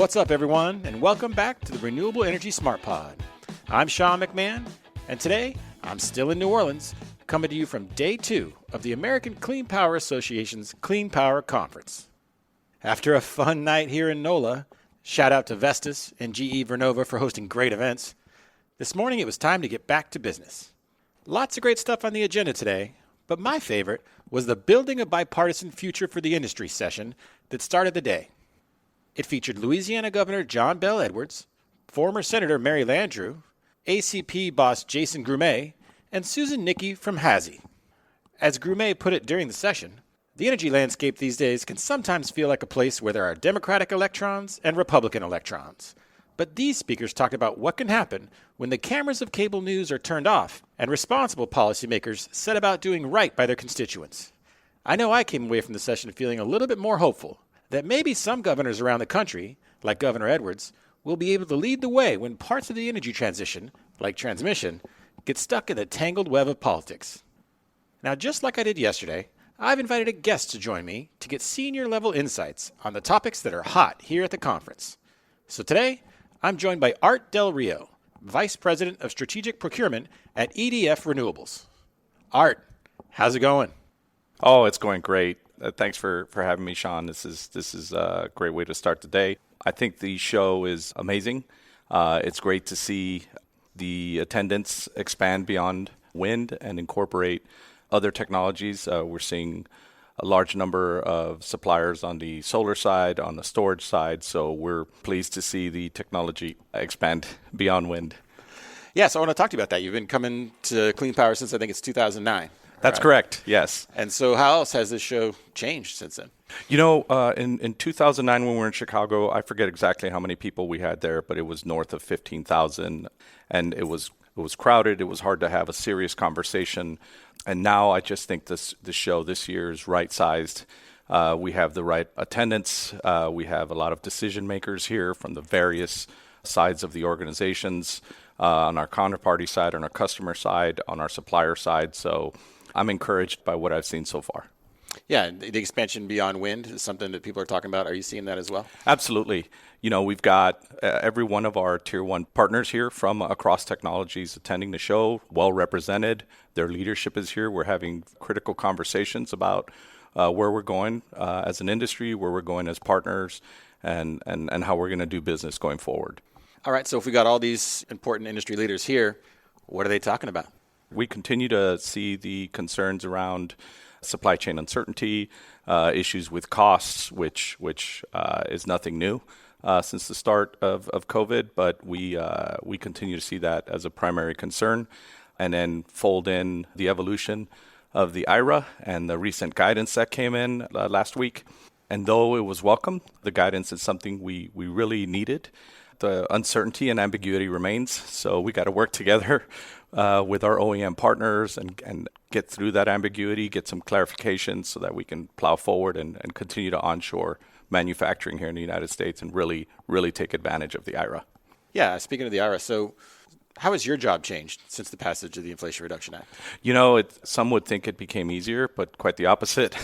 What's up, everyone, and welcome back to the Renewable Energy Smart Pod. I'm Sean McMahon, and today I'm still in New Orleans, coming to you from Day 2 of the American Clean Power Association's Clean Power Conference. After a fun night here in NOLA, shout out to Vestas and GE Vernova for hosting great events, this morning it was time to get back to business. Lots of great stuff on the agenda today, but my favorite was the Building a Bipartisan Future for the Industry session that started the day. It featured Louisiana Governor John Bel Edwards, former Senator Mary Landrieu, ACP boss Jason Grumet, and Susan Nickey from HASI. As Grumet put it during the session, the energy landscape these days can sometimes feel like a place where there are Democratic electrons and Republican electrons. But these speakers talked about what can happen when the cameras of cable news are turned off and responsible policymakers set about doing right by their constituents. I know I came away from the session feeling a little bit more hopeful that maybe some governors around the country, like Governor Edwards, will be able to lead the way when parts of the energy transition, like transmission, get stuck in the tangled web of politics. Now, just like I did yesterday, I've invited a guest to join me to get senior-level insights on the topics that are hot here at the conference. So today, I'm joined by Art Del Rio, Vice President of Strategic Procurement at EDF Renewables. Art, how's it going? Oh, it's going great. Thanks for having me, Sean. This is a great way to start the day. I think the show is amazing. It's great to see the attendance expand beyond wind and incorporate other technologies. We're seeing a large number of suppliers on the solar side, on the storage side, so we're pleased to see the technology expand beyond wind. Yeah, so I want to talk to you about that. You've been coming to Clean Power since I think it's 2009. That's correct, yes. And so how else has this show changed since then? You know, in 2009 when we were in Chicago, I forget exactly how many people we had there, but it was north of 15,000, and it was crowded. It was hard to have a serious conversation. And now I just think the show this year is right-sized. We have the right attendance. We have a lot of decision makers here from the various sides of the organizations, on our counterparty side, on our customer side, on our supplier side. So I'm encouraged by what I've seen so far. Yeah, the expansion beyond wind is something that people are talking about. Are you seeing that as well? Absolutely. You know, we've got every one of our Tier 1 partners here from across technologies attending the show, well represented. Their leadership is here. We're having critical conversations about where we're going as an industry, where we're going as partners, and how we're going to do business going forward. All right, so if we got all these important industry leaders here, what are they talking about? We continue to see the concerns around supply chain uncertainty, issues with costs, which is nothing new since the start of COVID, but we continue to see that as a primary concern, and then fold in the evolution of the IRA and the recent guidance that came in last week. And though it was welcome, the guidance is something we really needed. The uncertainty and ambiguity remains, so we got to work together with our OEM partners and get through that ambiguity, get some clarification so that we can plow forward and continue to onshore manufacturing here in the United States and really take advantage of the IRA. Yeah, speaking of the IRA, so how has your job changed since the passage of the Inflation Reduction Act? You know, some would think it became easier, but quite the opposite.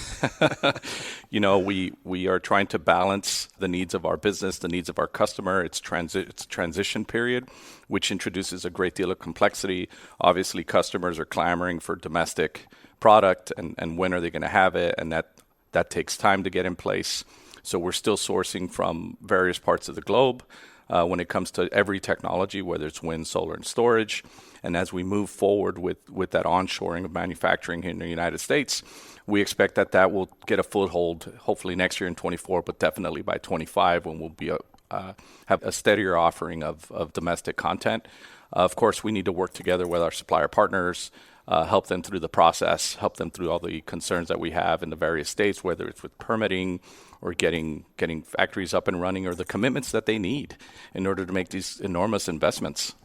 You know, we are trying to balance the needs of our business, the needs of our customer. It's a transition period, which introduces a great deal of complexity. Obviously, customers are clamoring for domestic product, and when are they going to have it? And that takes time to get in place. So we're still sourcing from various parts of the globe. When it comes to every technology, whether it's wind, solar, and storage. And as we move forward with that onshoring of manufacturing here in the United States, we expect that will get a foothold hopefully next year in 24, but definitely by 25 when we'll be have a steadier offering of domestic content. Of course, we need to work together with our supplier partners, help them through the process, help them through all the concerns that we have in the various states, whether it's with permitting or getting factories up and running, or the commitments that they need in order to make these enormous investments.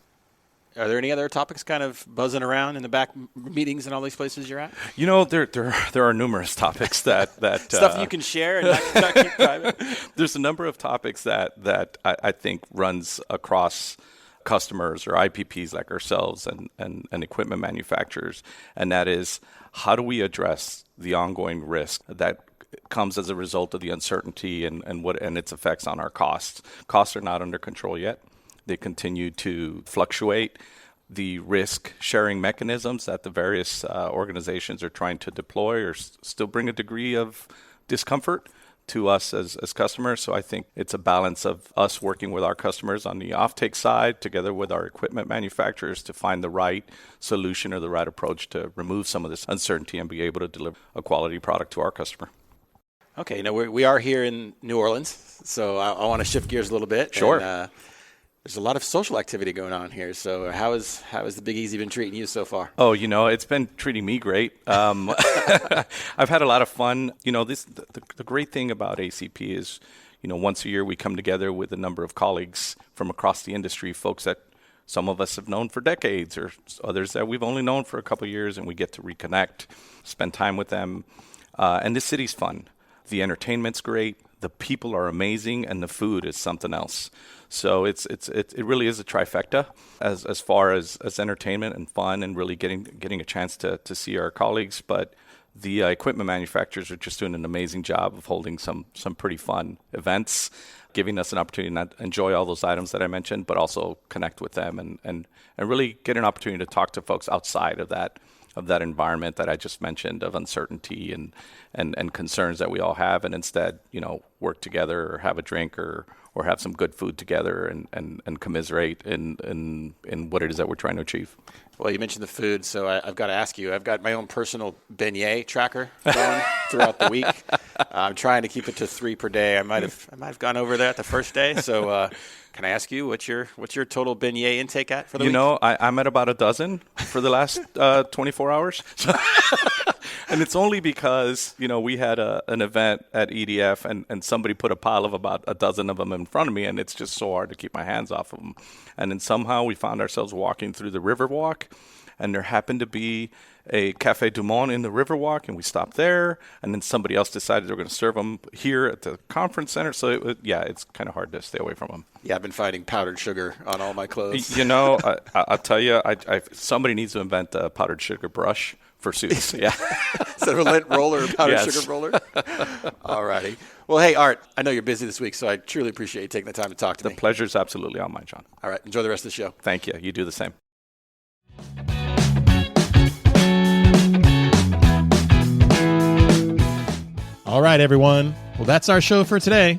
Are there any other topics kind of buzzing around in the back meetings and all these places you're at? You know, there are numerous topics that stuff you can share and not keep private. There's a number of topics that I think runs across customers or IPPs like ourselves and equipment manufacturers, and that is, how do we address the ongoing risk that comes as a result of the uncertainty and its effects on our costs. Costs are not under control yet. They continue to fluctuate. The risk-sharing mechanisms that the various organizations are trying to deploy or still bring a degree of discomfort to us as customers. So I think it's a balance of us working with our customers on the offtake side together with our equipment manufacturers to find the right solution or the right approach to remove some of this uncertainty and be able to deliver a quality product to our customer. Okay, now we are here in New Orleans, so I want to shift gears a little bit. Sure. And, there's a lot of social activity going on here. So how has the Big Easy been treating you so far? Oh, it's been treating me great. I've had a lot of fun. The great thing about ACP is, once a year we come together with a number of colleagues from across the industry, folks that some of us have known for decades or others that we've only known for a couple of years, and we get to reconnect, spend time with them. And this city's fun. The entertainment's great. The people are amazing, and the food is something else. So it really is a trifecta as far as entertainment and fun and really getting a chance to see our colleagues. But the equipment manufacturers are just doing an amazing job of holding some pretty fun events, giving us an opportunity to not enjoy all those items that I mentioned, but also connect with them and really get an opportunity to talk to folks outside of that environment that I just mentioned of uncertainty and concerns that we all have, and instead, work together or have a drink or have some good food together and commiserate in what it is that we're trying to achieve. Well, you mentioned the food, so I've got to ask you. I've got my own personal beignet tracker going throughout the week. I'm trying to keep it to 3 per day. I might have gone over that the first day. So can I ask you what's your total beignet intake at for the week? I'm at about a dozen for the last 24 hours. And it's only because, we had an event at EDF and somebody put a pile of about a dozen of them in front of me, and it's just so hard to keep my hands off of them. And then somehow we found ourselves walking through the Riverwalk, and there happened to be a Café du Monde in the Riverwalk, and we stopped there, and then somebody else decided they were going to serve them here at the conference center. So, it's kind of hard to stay away from them. Yeah, I've been finding powdered sugar on all my clothes. I'll tell you, somebody needs to invent a powdered sugar brush for suits. Yeah. Instead of a lint roller or powdered sugar roller? All righty. Well, hey, Art, I know you're busy this week, so I truly appreciate you taking the time to talk to me. The pleasure's absolutely all mine, John. All right. Enjoy the rest of the show. Thank you. You do the same. All right, everyone. Well, that's our show for today.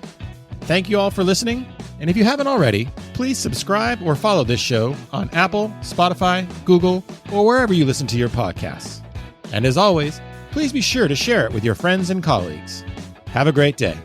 Thank you all for listening. And if you haven't already, please subscribe or follow this show on Apple, Spotify, Google, or wherever you listen to your podcasts. And as always, please be sure to share it with your friends and colleagues. Have a great day.